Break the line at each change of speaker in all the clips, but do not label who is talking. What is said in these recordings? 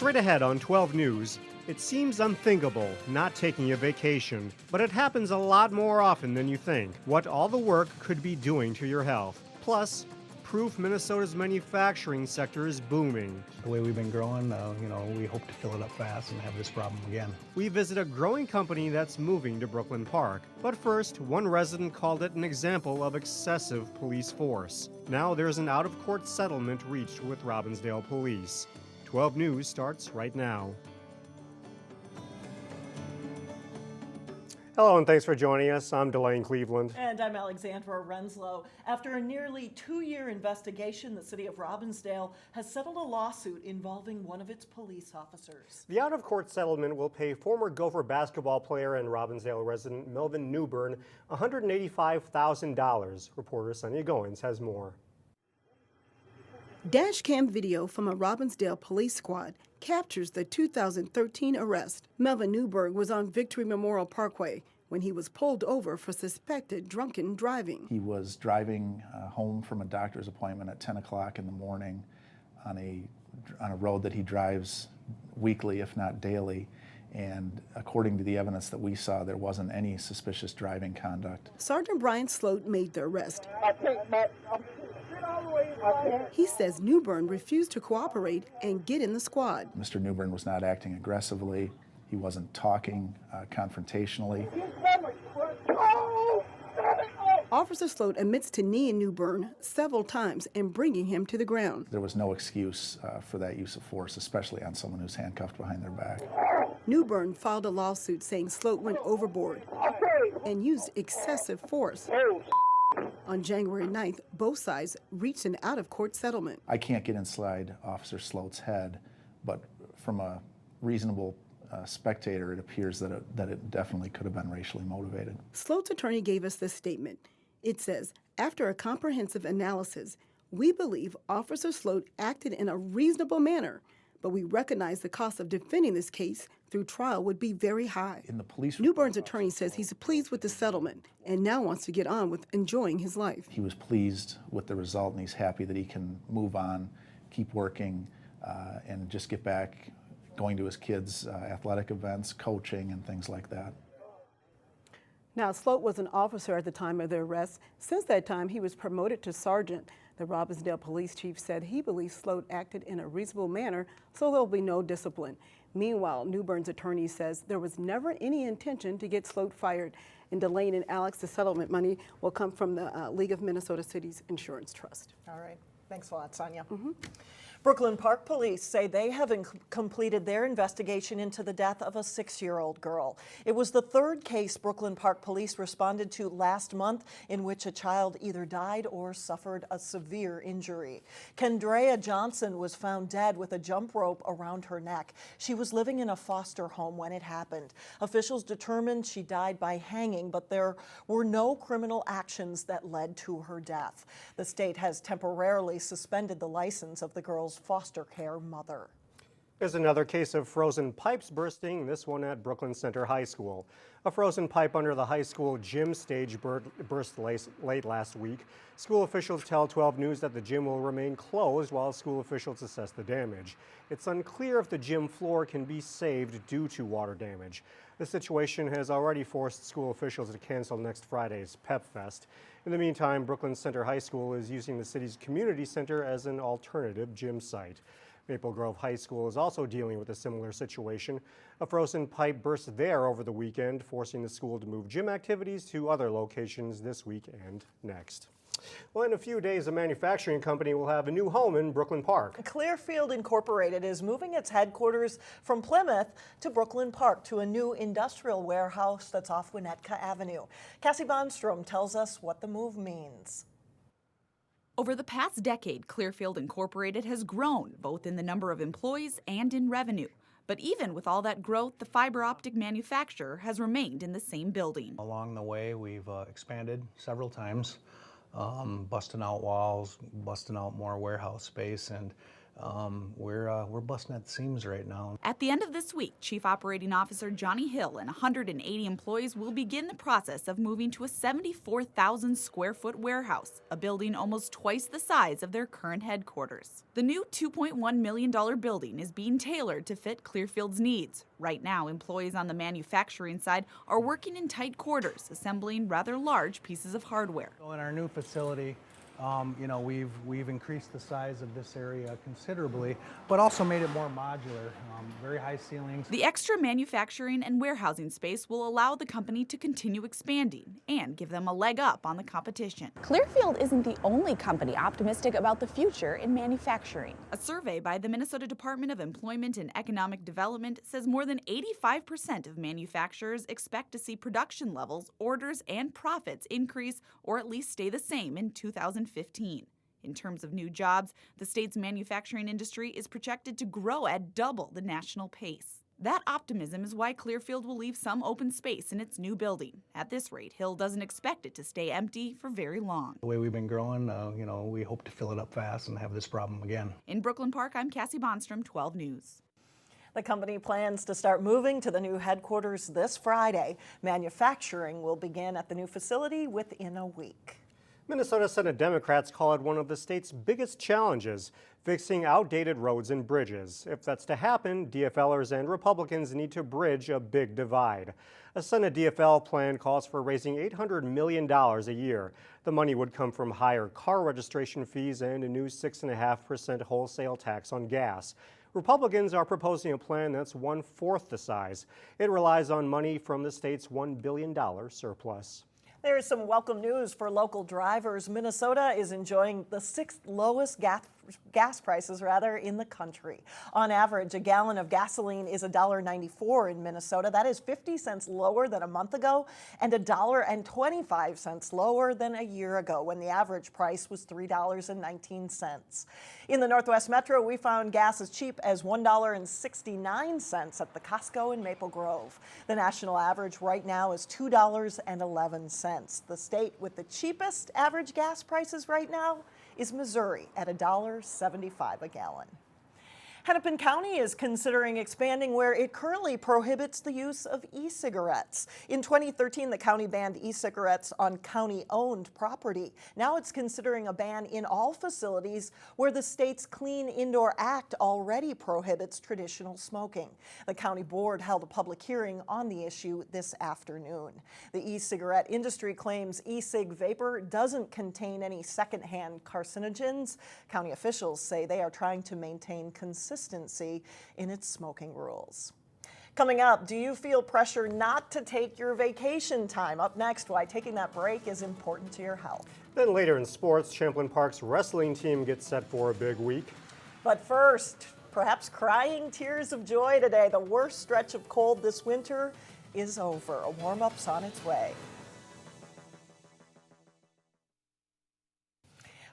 Straight ahead on 12 News, it seems unthinkable not taking a vacation, but it happens a lot more often than you think. What all the work could be doing to your health. Plus, proof Minnesota's manufacturing sector is booming.
The way we've been growing, we hope to fill it up fast and have this problem again.
We visit a growing company that's moving to Brooklyn Park. But first, one resident called it an example of excessive police force. Now there's an out-of-court settlement reached with Robbinsdale police. 12 News starts right now. Hello and thanks for joining us. I'm Delane Cleveland.
And I'm Alexandra Renslow. After a nearly 2-year investigation, the city of Robbinsdale has settled a lawsuit involving one of its police officers.
The out-of-court settlement will pay former Gopher basketball player and Robbinsdale resident Melvin Newbern $185,000. Reporter Sonia Goins has more.
Dashcam video from a Robbinsdale police squad captures the 2013 arrest. Melvin Newberg was on Victory Memorial Parkway when he was pulled over for suspected drunken driving.
He was driving home from a doctor's appointment at 10 o'clock in the morning on a road that he drives weekly, if not daily. And according to the evidence that we saw, there wasn't any suspicious driving conduct.
Sergeant Brian Sloat made the arrest. He says Newbern refused to cooperate and get in the squad.
Mr. Newbern was not acting aggressively. He wasn't talking confrontationally.
Officer Sloat admits to kneeing Newbern several times and bringing him to the ground.
There was no excuse for that use of force, especially on someone who's handcuffed behind their back.
Newbern filed a lawsuit saying Sloat went overboard and used excessive force. On January 9th, both sides reached an out-of-court settlement.
I can't get inside Officer Sloat's head, but from a reasonable spectator, it appears that it definitely could have been racially motivated.
Sloat's attorney gave us this statement. It says, after a comprehensive analysis, we believe Officer Sloat acted in a reasonable manner, but we recognize the cost of defending this case through trial would be very high.
In the police
Newbern's attorney says he's pleased with the settlement and now wants to get on with enjoying his life.
He was pleased with the result, and he's happy that he can move on, keep working, and just get back going to his kids' athletic events, coaching, and things like that.
Now, Sloat was an officer at the time of the arrest. Since that time, he was promoted to sergeant. The Robbinsdale police chief said he believes Sloat acted in a reasonable manner, so there'll be no discipline. Meanwhile, Newbern's attorney says there was never any intention to get Sloat fired. And Delane and Alex, the settlement money will come from the League of Minnesota Cities Insurance Trust.
All right. Thanks a lot, Sonia. Brooklyn Park police say they have completed their investigation into the death of a 6-year-old girl. It was the third case Brooklyn Park police responded to last month in which a child either died or suffered a severe injury. Kendrea Johnson was found dead with a jump rope around her neck. She was living in a foster home when it happened. Officials determined she died by hanging, but there were no criminal actions that led to her death. The state has temporarily suspended the license of the girl's foster care mother.
There's another case of frozen pipes bursting, this one at Brooklyn Center High School. A frozen pipe under the high school gym stage burst late last week. School officials tell 12 News that the gym will remain closed while school officials assess the damage. It's unclear if the gym floor can be saved due to water damage. The situation has already forced school officials to cancel next Friday's Pep Fest. In the meantime, Brooklyn Center High School is using the city's community center as an alternative gym site. Maple Grove High School is also dealing with a similar situation. A frozen pipe burst there over the weekend, forcing the school to move gym activities to other locations this week and next. Well, in a few days, a manufacturing company will have a new home in Brooklyn Park.
Clearfield Incorporated is moving its headquarters from Plymouth to Brooklyn Park to a new industrial warehouse that's off Winnetka Avenue. Cassie Bonstrom tells us what the move means.
Over the past decade, Clearfield Incorporated has grown, both in the number of employees and in revenue. But even with all that growth, the fiber optic manufacturer has remained in the same building.
Along the way, we've expanded several times, busting out walls, busting out more warehouse space, and We're busting at the seams right now.
At the end of this week, Chief Operating Officer Johnny Hill and 180 employees will begin the process of moving to a 74,000 square foot warehouse, a building almost twice the size of their current headquarters. The new $2.1 million building is being tailored to fit Clearfield's needs. Right now, employees on the manufacturing side are working in tight quarters, assembling rather large pieces of hardware.
So in our new facility, we've increased the size of this area considerably, but also made it more modular, very high ceilings.
The extra manufacturing and warehousing space will allow the company to continue expanding and give them a leg up on the competition.
Clearfield isn't the only company optimistic about the future in manufacturing.
A survey by the Minnesota Department of Employment and Economic Development says more than 85% of manufacturers expect to see production levels, orders, and profits increase or at least stay the same in 2015. In terms of new jobs, the state's manufacturing industry is projected to grow at double the national pace. That optimism is why Clearfield will leave some open space in its new building. At this rate, Hill doesn't expect it to stay empty for very long.
The way we've been growing, we hope to fill it up fast and have this problem again.
In Brooklyn Park, I'm Cassie Bonstrom, 12 News.
The company plans to start moving to the new headquarters this Friday. Manufacturing will begin at the new facility within a week.
Minnesota Senate Democrats call it one of the state's biggest challenges, fixing outdated roads and bridges. If that's to happen, DFLers and Republicans need to bridge a big divide. A Senate DFL plan calls for raising $800 million a year. The money would come from higher car registration fees and a new 6.5% wholesale tax on gas. Republicans are proposing a plan that's 1/4 the size. It relies on money from the state's $1 billion surplus.
There is some welcome news for local drivers. Minnesota is enjoying the 6th lowest gas prices in the country. On average, a gallon of gasoline is $1.94 in Minnesota. That is 50 cents lower than a month ago and $1.25 lower than a year ago when the average price was $3.19. In the Northwest Metro, we found gas as cheap as $1.69 at the Costco in Maple Grove. The national average right now is $2.11. The state with the cheapest average gas prices right now is Missouri at $1.75 a gallon. Hennepin County is considering expanding where it currently prohibits the use of e-cigarettes. In 2013, the county banned e-cigarettes on county-owned property. Now it's considering a ban in all facilities where the state's Clean Indoor Act already prohibits traditional smoking. The county board held a public hearing on the issue this afternoon. The e-cigarette industry claims e-cig vapor doesn't contain any secondhand carcinogens. County officials say they are trying to maintain consistency in its smoking rules. Coming up, do you feel pressure not to take your vacation time? Up next, why taking that break is important to your health.
Then later in sports, Champlin Park's wrestling team gets set for a big week.
But first, perhaps crying tears of joy today. The worst stretch of cold this winter is over. A warm-up's on its way.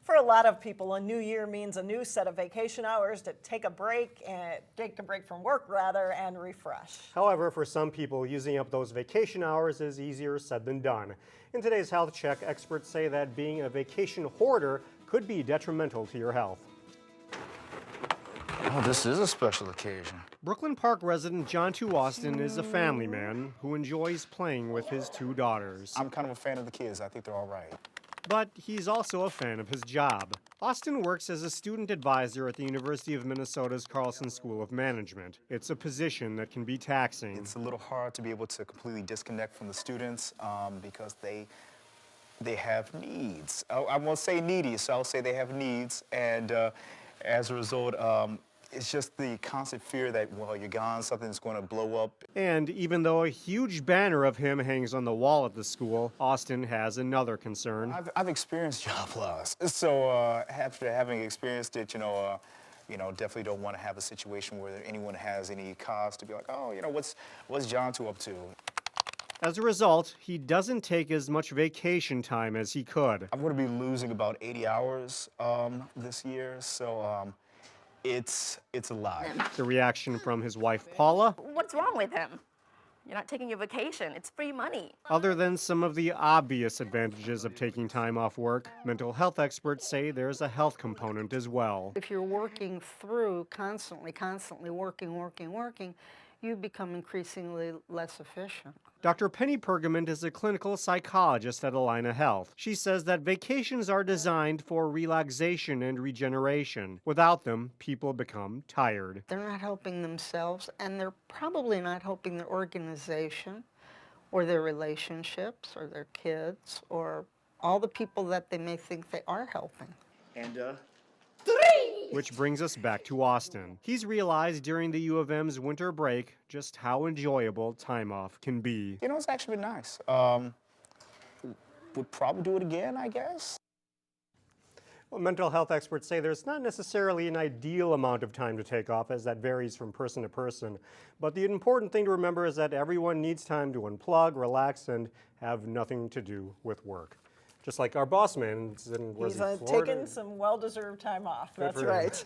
For a lot of people, a new year means a new set of vacation hours to take a break from work and refresh.
However, for some people, using up those vacation hours is easier said than done. In today's health check, experts say that being a vacation hoarder could be detrimental to your health.
Oh, this is a special occasion.
Brooklyn Park resident John Austin is a family man who enjoys playing with his 2 daughters.
I'm kind of a fan of the kids. I think they're all right.
But he's also a fan of his job. Austin works as a student advisor at the University of Minnesota's Carlson School of Management. It's a position that can be taxing.
It's a little hard to be able to completely disconnect from the students because they have needs. I won't say needy, so I'll say they have needs. And as a result, it's just the constant fear that while you're gone, something's going to blow up.
And even though a huge banner of him hangs on the wall at the school, Austin has another concern.
I've experienced job loss. So after having experienced it, definitely don't want to have a situation where anyone has any cause to be like, oh, what's John up to?
As a result, he doesn't take as much vacation time as he could.
I'm going to be losing about 80 hours this year, so it's a lot.
The reaction from his wife, Paula.
What's wrong with him? You're not taking your vacation. It's free money.
Other than some of the obvious advantages of taking time off work, mental health experts say there's a health component as well.
If you're working through constantly working, you become increasingly less efficient.
Dr. Penny Pergament is a clinical psychologist at Allina Health. She says that vacations are designed for relaxation and regeneration. Without them, people become tired.
They're not helping themselves, and they're probably not helping their organization or their relationships or their kids or all the people that they may think they are helping.
And
Which brings us back to Austin. He's realized during the U of M's winter break just how enjoyable time off can be.
you know, it's actually been nice. Would probably do it again, I guess.
Well, mental health experts say there's not necessarily an ideal amount of time to take off, as that varies from person to person. But the important thing to remember is that everyone needs time to unplug, relax, and have nothing to do with work. Just like our boss man.
He's
Florida?
taken some well-deserved time off. That's
for him.
right.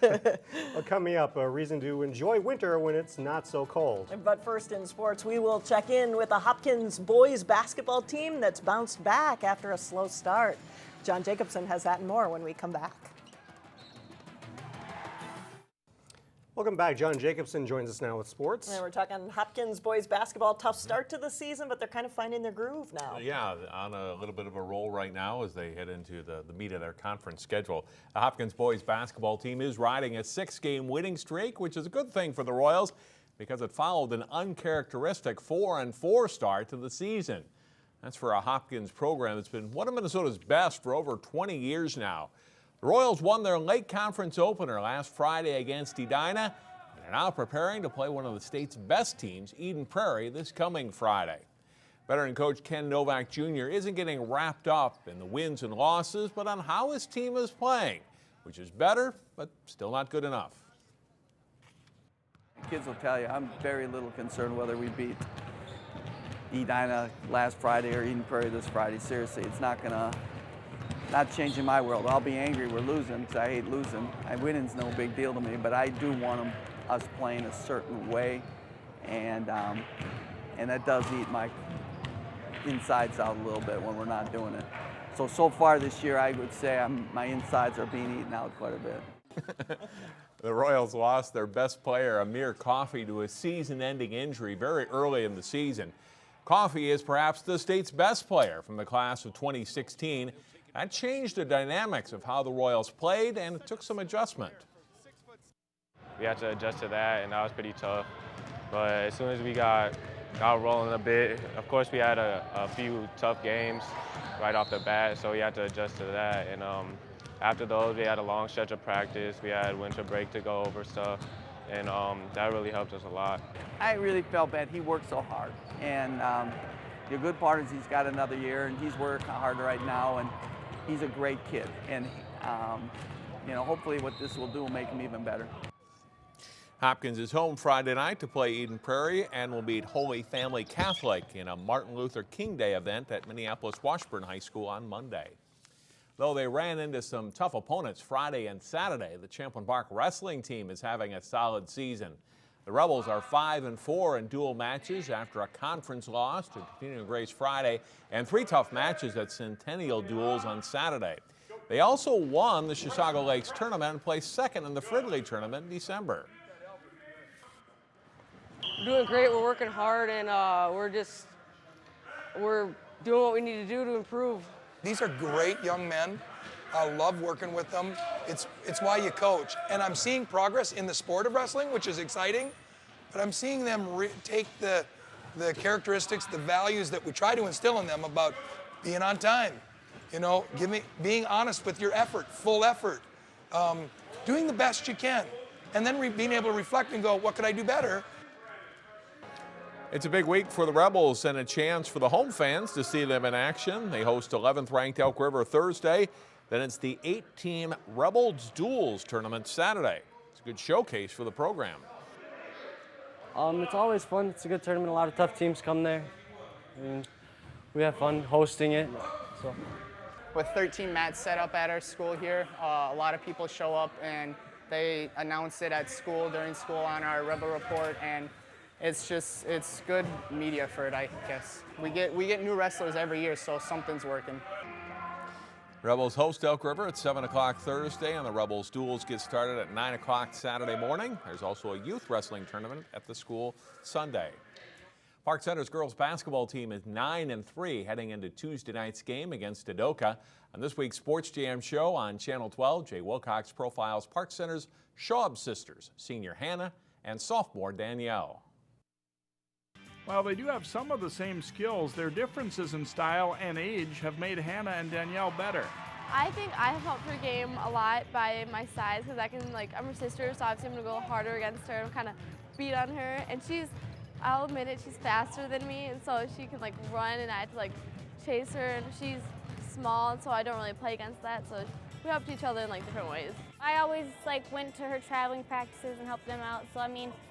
Well, coming up, a reason to enjoy winter when it's not so cold.
But first in sports, we will check in with the Hopkins boys basketball team that's bounced back after a slow start. John Jacobson has that and more when we come back.
Welcome back. John Jacobson joins us now with sports.
And we're talking Hopkins boys basketball. Tough start to the season, but they're kind of finding their groove now.
Yeah, on a little bit of a roll right now as they head into the meat of their conference schedule. The Hopkins boys basketball team is riding a 6-game winning streak, which is a good thing for the Royals because it followed an uncharacteristic 4-4 start to the season. That's for a Hopkins program that's been one of Minnesota's best for over 20 years now. The Royals won their late conference opener last Friday against Edina and are now preparing to play one of the state's best teams, Eden Prairie, this coming Friday. Veteran coach Ken Novak Jr. isn't getting wrapped up in the wins and losses, but on how his team is playing, which is better, but still not good enough.
Kids will tell you, I'm very little concerned whether we beat Edina last Friday or Eden Prairie this Friday. Seriously, it's not changing my world. I'll be angry we're losing because I hate losing. Winning's no big deal to me, but I do want us playing a certain way, and that does eat my insides out a little bit when we're not doing it. So far this year, I would say my insides are being eaten out quite a bit.
The Royals lost their best player, Amir Coffey, to a season-ending injury very early in the season. Coffey is perhaps the state's best player from the class of 2016. That changed the dynamics of how the Royals played, and it took some adjustment.
We had to adjust to that, and that was pretty tough. But as soon as we got rolling a bit, of course we had a few tough games right off the bat, so we had to adjust to that. And after those, we had a long stretch of practice. We had winter break to go over stuff, and that really helped us a lot.
I really felt bad. He worked so hard, and the good part is he's got another year, and he's working hard right now, and he's a great kid. And hopefully what this will do will make him even better.
Hopkins is home Friday night to play Eden Prairie and will meet Holy Family Catholic in a Martin Luther King Day event at Minneapolis Washburn High School on Monday. Though they ran into some tough opponents Friday and Saturday, the Champlin Park wrestling team is having a solid season. The Rebels are 5-4 in dual matches after a conference loss to Continuing Grace Friday and 3 tough matches at Centennial Duels on Saturday. They also won the Chisago Lakes tournament and placed second in the Fridley tournament in December.
We're doing great. We're working hard, and we're doing what we need to do to improve.
These are great young men. I love working with them. It's why you coach. And I'm seeing progress in the sport of wrestling, which is exciting, but I'm seeing them take the characteristics, the values that we try to instill in them about being on time, being honest with your effort, full effort, doing the best you can, and then being able to reflect and go, what could I do better?
It's a big week for the Rebels and a chance for the home fans to see them in action. They host 11th ranked Elk River Thursday. Then it's the 8-team Rebels Duels tournament Saturday. It's a good showcase for the program.
It's always fun. It's a good tournament. A lot of tough teams come there. And we have fun hosting it. So.
With 13 mats set up at our school here, a lot of people show up and they announce it at school, during school on our Rebel Report, and it's good media for it, I guess. We get new wrestlers every year, so something's working.
Rebels host Elk River at 7 o'clock Thursday, and the Rebels duels get started at 9 o'clock Saturday morning. There's also a youth wrestling tournament at the school Sunday. Park Center's girls basketball team is 9-3 heading into Tuesday night's game against Adoka. On this week's Sports Jam show on Channel 12, Jay Wilcox profiles Park Center's Schaub sisters, senior Hannah and sophomore Danielle.
While they do have some of the same skills, their differences in style and age have made Hannah and Danielle better.
I think I have helped her game a lot by my size, because I'm her sister, so obviously I'm gonna go harder against her and kind of beat on her. And I'll admit it, she's faster than me, and so she can run, and I have to chase her, and she's small, and so I don't really play against that. So we helped each other in different ways.
I always went to her traveling practices and helped them out. So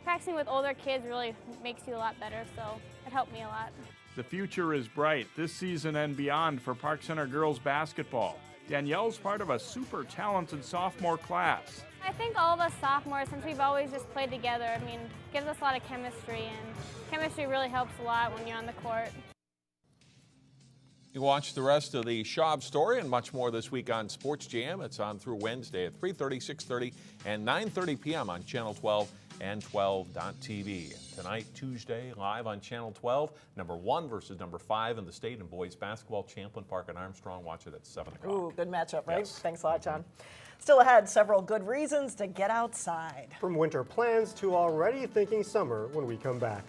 practicing with older kids really makes you a lot better. So it helped me a lot.
The future is bright this season and beyond for Park Center girls basketball. Danielle's part of a super talented sophomore class.
I think all of us sophomores, since we've always just played together, gives us a lot of chemistry, and chemistry really helps a lot when you're on the court.
You watch the rest of the Schaub story and much more this week on Sports Jam. It's on through Wednesday at 3:30, 6:30, and 9:30 p.m. on Channel 12 and 12.tv. Tonight, Tuesday, live on Channel 12, number 1 versus number 5 in the state in boys basketball, Champlin Park and Armstrong. Watch it at 7 o'clock.
Ooh, good matchup, right?
Yes.
Thanks a lot, John. Still ahead, several good reasons to get outside.
From winter plans to already thinking summer when we come back.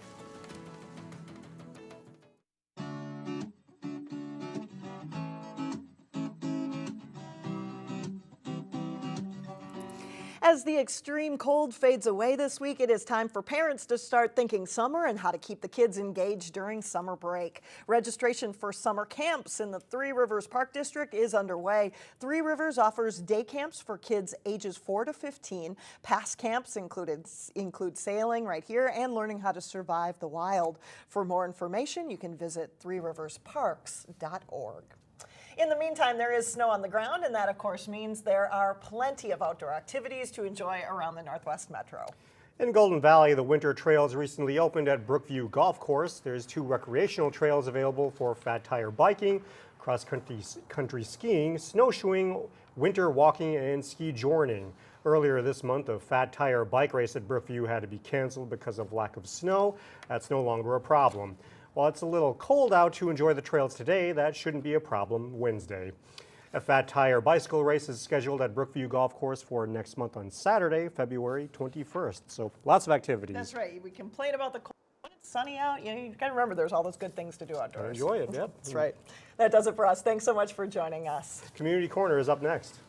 As the extreme cold fades away this week, it is time for parents to start thinking summer and how to keep the kids engaged during summer break. Registration for summer camps in the Three Rivers Park District is underway. Three Rivers offers day camps for kids ages 4 to 15. Past camps include sailing right here and learning how to survive the wild. For more information, you can visit threeriversparks.org. In the meantime, there is snow on the ground, and that, of course, means there are plenty of outdoor activities to enjoy around the Northwest Metro.
In Golden Valley, the winter trails recently opened at Brookview Golf Course. There's 2 recreational trails available for fat tire biking, cross-country skiing, snowshoeing, winter walking, and ski journing. Earlier this month, a fat tire bike race at Brookview had to be canceled because of lack of snow. That's no longer a problem. While it's a little cold out to enjoy the trails today, that shouldn't be a problem Wednesday. A fat tire bicycle race is scheduled at Brookview Golf Course for next month on Saturday, February 21st. So lots of activities.
That's right. We complain about the cold. When it's sunny out, you got to remember there's all those good things to do outdoors.
Enjoy it, yep.
That's right. That does it for us. Thanks so much for joining us.
Community Corner is up next.